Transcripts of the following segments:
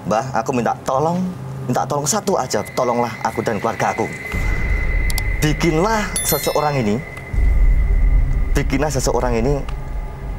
Mbah, aku minta tolong satu aja, tolonglah aku dan keluarga aku. Bikinlah seseorang ini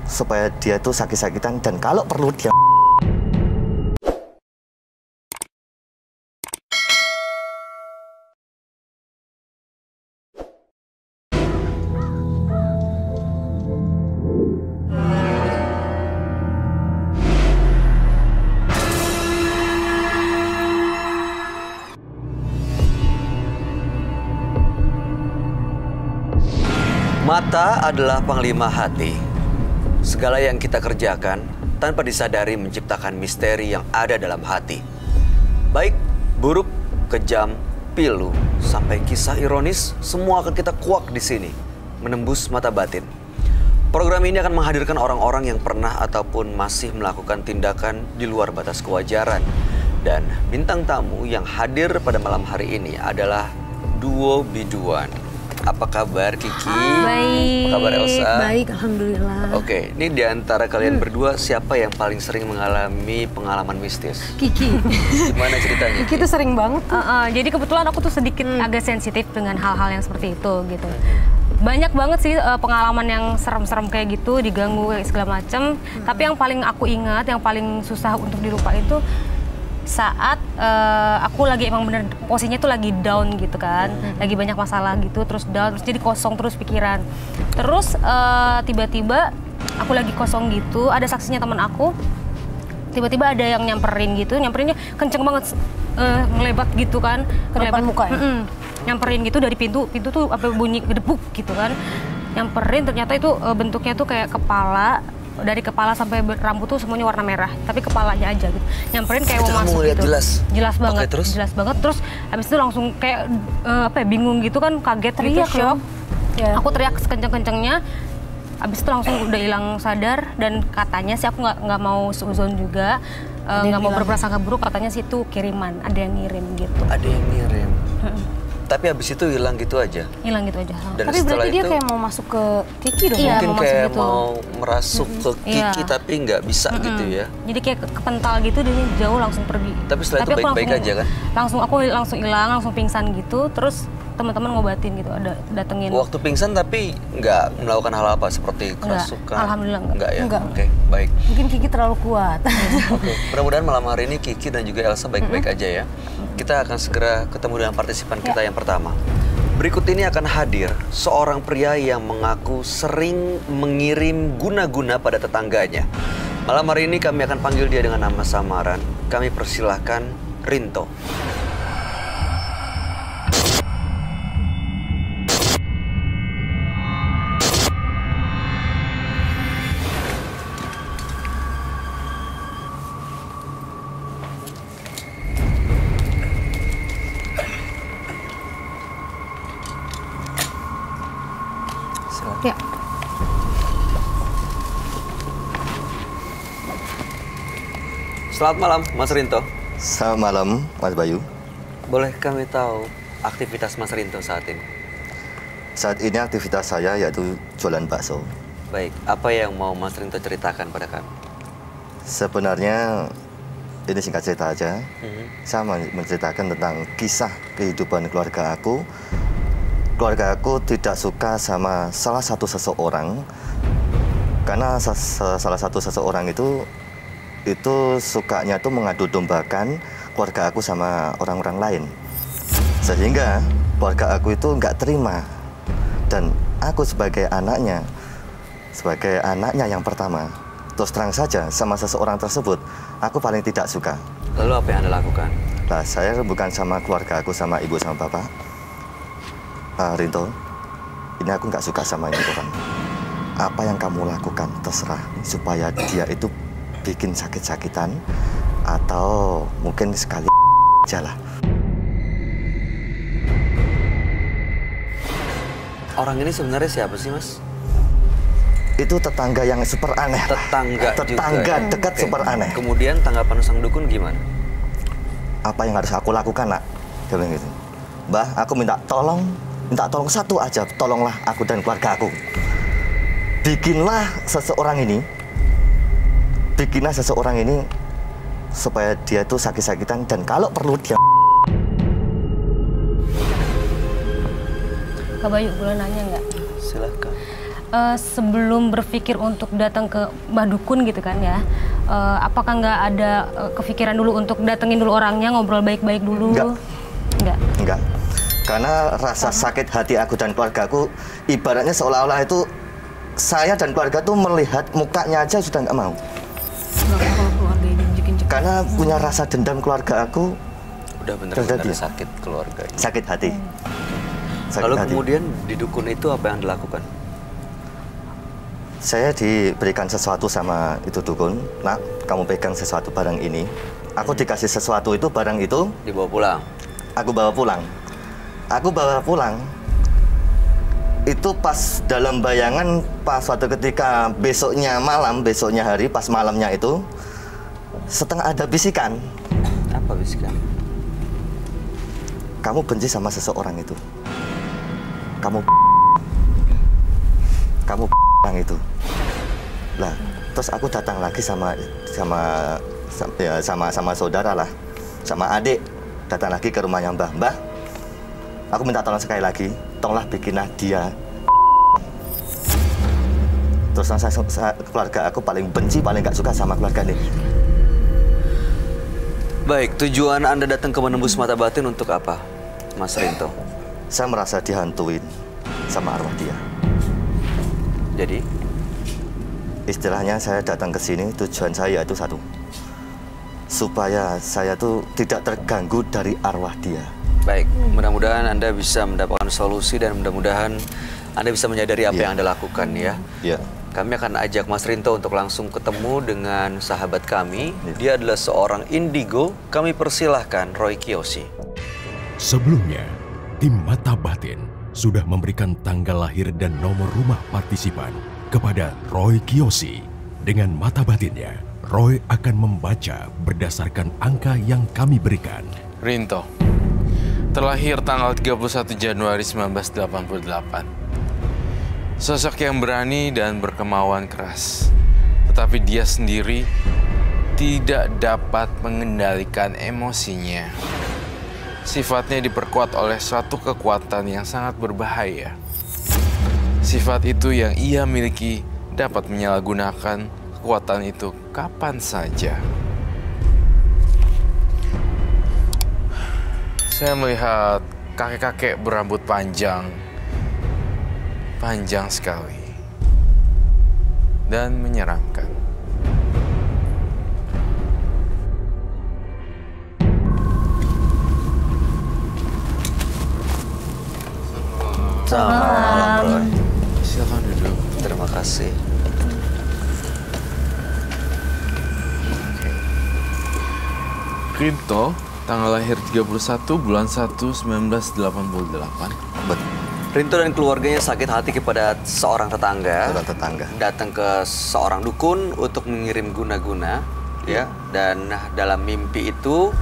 supaya dia itu sakit-sakitan dan kalau perlu dia Mata adalah panglima hati. Segala yang kita kerjakan tanpa disadari menciptakan misteri yang ada dalam hati. Baik, buruk, kejam, pilu, sampai kisah ironis, semua akan kita kuak di sini, menembus mata batin. Program ini akan menghadirkan orang-orang yang pernah ataupun masih melakukan tindakan di luar batas kewajaran. Dan bintang tamu yang hadir pada malam hari ini adalah duo biduan. Apa kabar Kiki? Baik. Apa kabar Elsa? Baik, alhamdulillah. Oke, ini di antara kalian berdua siapa yang paling sering mengalami pengalaman mistis? Kiki. Gimana ceritanya? Kiki tuh sering banget. Jadi kebetulan aku tuh sedikit agak sensitif dengan hal-hal yang seperti itu gitu. Banyak banget sih pengalaman yang serem-serem kayak gitu, diganggu segala macam. Tapi yang paling aku ingat, yang paling susah untuk dilupain itu saat aku lagi emang bener posisinya tuh lagi down gitu kan, lagi banyak masalah gitu, terus down, terus jadi kosong terus pikiran. Terus tiba-tiba aku lagi kosong gitu, ada saksinya teman aku, tiba-tiba ada yang nyamperinnya kenceng banget, ngelebat gitu kan, Ke depan muka ya? Nyamperin gitu dari pintu tuh apa bunyi gedebuk gitu kan, nyamperin ternyata itu bentuknya tuh kayak kepala. Dari kepala sampai rambut tuh semuanya warna merah, tapi kepalanya aja gitu. Nyamperin kayak mau masuk gitu. Jelas banget. Oke, jelas banget. Terus habis itu langsung kayak bingung gitu kan, kaget Teriak gitu, shock. Ya. Aku teriak sekenceng-kencengnya. Habis itu langsung udah hilang sadar dan katanya sih aku nggak mau suzon juga, nggak mau berprasangka buruk, katanya sih itu kiriman, ada yang ngirim gitu. Ada yang ngirim. Tapi habis itu hilang gitu aja. Hilang gitu aja. Dan Tapi berarti dia itu, kayak mau masuk ke Kiki dong? Iya, mungkin mau masuk kayak gitu. mau merasuk ke Kiki Iya. tapi nggak bisa gitu ya. Jadi kayak kepental gitu, dia jauh langsung pergi. Tapi setelah itu aku baik-baik aja kan? Aku langsung hilang, langsung pingsan gitu. Terus teman-teman ngobatin gitu, ada datengin. Waktu pingsan tapi nggak melakukan hal apa seperti kerasukan? Alhamdulillah nggak. Nggak ya? Nggak. Oke, baik. Mungkin Kiki terlalu kuat. Oke, mudah-mudahan malam hari ini Kiki dan juga Elsa baik-baik aja ya. Kita akan segera ketemu dengan partisipan kita yang pertama. Berikut ini akan hadir seorang pria yang mengaku sering mengirim guna-guna pada tetangganya. Malam hari ini kami akan panggil dia dengan nama samaran. Kami persilahkan Rinto. Ya. Selamat malam, Mas Rinto. Selamat malam, Mas Bayu. Boleh kami tahu aktivitas Mas Rinto saat ini? Saat ini aktivitas saya yaitu jualan bakso. Baik, apa yang mau Mas Rinto ceritakan pada kami? Sebenarnya ini singkat cerita aja. Saya menceritakan tentang kisah kehidupan keluarga aku. Keluarga aku tidak suka sama salah satu seseorang karena salah satu seseorang itu sukanya tuh mengadu dombakan keluarga aku sama orang-orang lain. Sehingga keluarga aku itu nggak terima. Dan aku sebagai anaknya yang pertama, terus terang saja sama seseorang tersebut, aku paling tidak suka. Lalu apa yang Anda lakukan? Nah, saya bukan sama keluarga aku, sama ibu sama bapak. Rinto, ini aku nggak suka sama ini orang. Apa yang kamu lakukan terserah, supaya dia itu bikin sakit-sakitan atau mungkin sekali aja lah. Orang ini sebenarnya siapa sih, Mas? Itu tetangga yang super aneh. Tetangga Tetangga juga. dekat Oke. super aneh. Kemudian tanggapan sang dukun gimana? Apa yang harus aku lakukan, nak? Dia bilang gitu. Mbah, aku minta tolong satu aja, tolonglah aku dan keluarga aku. Bikinlah seseorang ini supaya dia tuh sakit-sakitan dan kalau perlu dia. Kak Bayu, boleh nanya nggak? Silakan. Sebelum berpikir untuk datang ke Mbah Dukun gitu kan ya, apakah nggak ada kepikiran dulu untuk datengin dulu orangnya, ngobrol baik-baik dulu? Enggak. Karena rasa sakit hati aku dan keluarga aku ibaratnya seolah-olah itu saya dan keluarga tuh melihat mukanya aja sudah nggak mau. Karena punya rasa dendam keluarga aku. Udah bener-bener sakit keluarga. Sakit hati. Lalu kemudian di dukun itu apa yang dilakukan? Saya diberikan sesuatu sama itu dukun. Nak, kamu pegang sesuatu barang ini. Aku dikasih sesuatu itu, barang itu. Dibawa pulang? Aku bawa pulang. Aku bawa pulang. Itu pas dalam bayangan, pas suatu ketika besoknya malam, besoknya hari, pas malamnya itu, setengah ada bisikan. Apa bisikan? Kamu benci sama seseorang itu. Kamu orang itu. Lah, terus aku datang lagi sama saudara lah, sama adik, datang lagi ke rumahnya Mbah. Aku minta tolong sekali lagi, tolonglah bikinlah dia. Terus keluarga aku paling benci, paling gak suka sama keluarga ini. Baik, tujuan Anda datang ke Menembus Mata Batin untuk apa, Mas Rinto? Saya merasa dihantuin sama arwah dia. Jadi? Istilahnya saya datang ke sini, tujuan saya itu satu. Supaya saya tuh tidak terganggu dari arwah dia. Baik, mudah-mudahan Anda bisa mendapatkan solusi dan mudah-mudahan Anda bisa menyadari apa yang Anda lakukan ya. Iya. Kami akan ajak Mas Rinto untuk langsung ketemu dengan sahabat kami. Dia adalah seorang indigo. Kami persilahkan Roy Kiyoshi. Sebelumnya, tim Mata Batin sudah memberikan tanggal lahir dan nomor rumah partisipan kepada Roy Kiyoshi. Dengan mata batinnya, Roy akan membaca berdasarkan angka yang kami berikan. Rinto, terlahir tanggal 31 Januari 1988. Sosok yang berani dan berkemauan keras. Tetapi dia sendiri tidak dapat mengendalikan emosinya. Sifatnya diperkuat oleh suatu kekuatan yang sangat berbahaya. Sifat itu yang ia miliki dapat menyalahgunakan kekuatan itu kapan saja. Saya melihat kakek-kakek berambut panjang sekali, dan menyeramkan. Selamat malam, Roy. Silakan duduk. Terima kasih. Rinto, tanggal lahir 31 bulan 1 1988. Rinto dan keluarganya sakit hati kepada seorang tetangga. Datang ke seorang dukun untuk mengirim guna-guna, ya. Dan dalam mimpi itu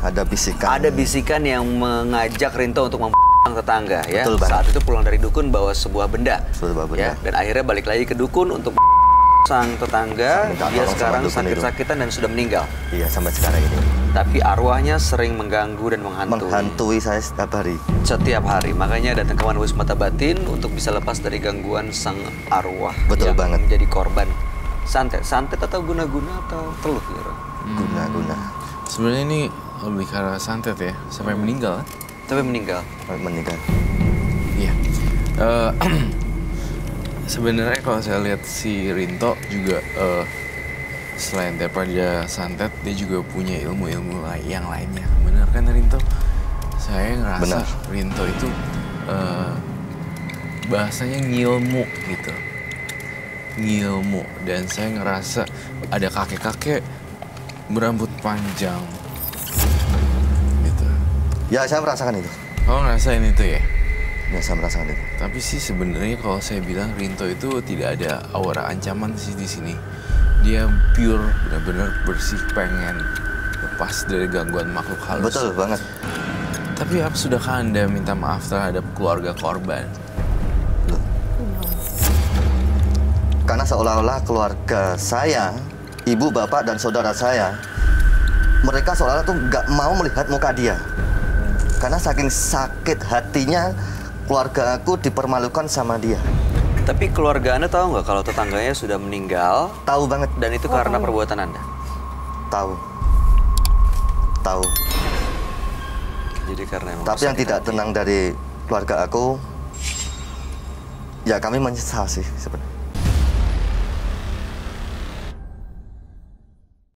ada bisikan. Ada bisikan yang mengajak Rinto untuk tetangga, ya. Betul, saat itu pulang dari dukun bawa sebuah benda, ya. Dan akhirnya balik lagi ke dukun untuk sang tetangga. Dia sekarang sakit-sakitan dan sudah meninggal. Iya, sampai sekarang ini. Tapi arwahnya sering mengganggu dan menghantui saya setiap hari. Setiap hari. Makanya datang ke Menembus Mata Batin untuk bisa lepas dari gangguan sang arwah. Betul yang banget. menjadi korban santet atau guna-guna atau teluh, ya. Guna-guna. Sebenarnya ini lebih ke arah santet ya, sampai meninggal. Sampai meninggal. Iya. Sebenarnya kalau saya lihat si Rinto juga selain daripada santet, dia juga punya ilmu-ilmu yang lainnya. Benar kan Rinto? Saya ngerasa Rinto itu bahasanya ngilmu gitu. Ngilmu. Dan saya ngerasa ada kakek-kakek berambut panjang gitu. Ya, saya merasakan itu. Oh, ngerasain itu ya? Ya, saya merasakan itu. Tapi sih sebenarnya kalau saya bilang Rinto itu tidak ada aura ancaman sih di sini. Dia pure, benar-benar bersih, pengen lepas dari gangguan makhluk halus. Betul banget. Tapi apa sudahkah Anda minta maaf terhadap keluarga korban? Loh. Karena seolah-olah keluarga saya ibu, bapak, dan saudara saya, mereka seolah-olah tuh nggak mau melihat muka dia. Karena saking sakit hatinya, keluarga aku dipermalukan sama dia. Tapi keluarga Anda tahu nggak kalau tetangganya sudah meninggal? Tahu banget. Dan itu karena perbuatan Anda? Tahu. Tahu. Jadi karena emang Tapi yang sakit tidak hati. tenang dari keluarga aku, ya kami menyesal sih sebenarnya.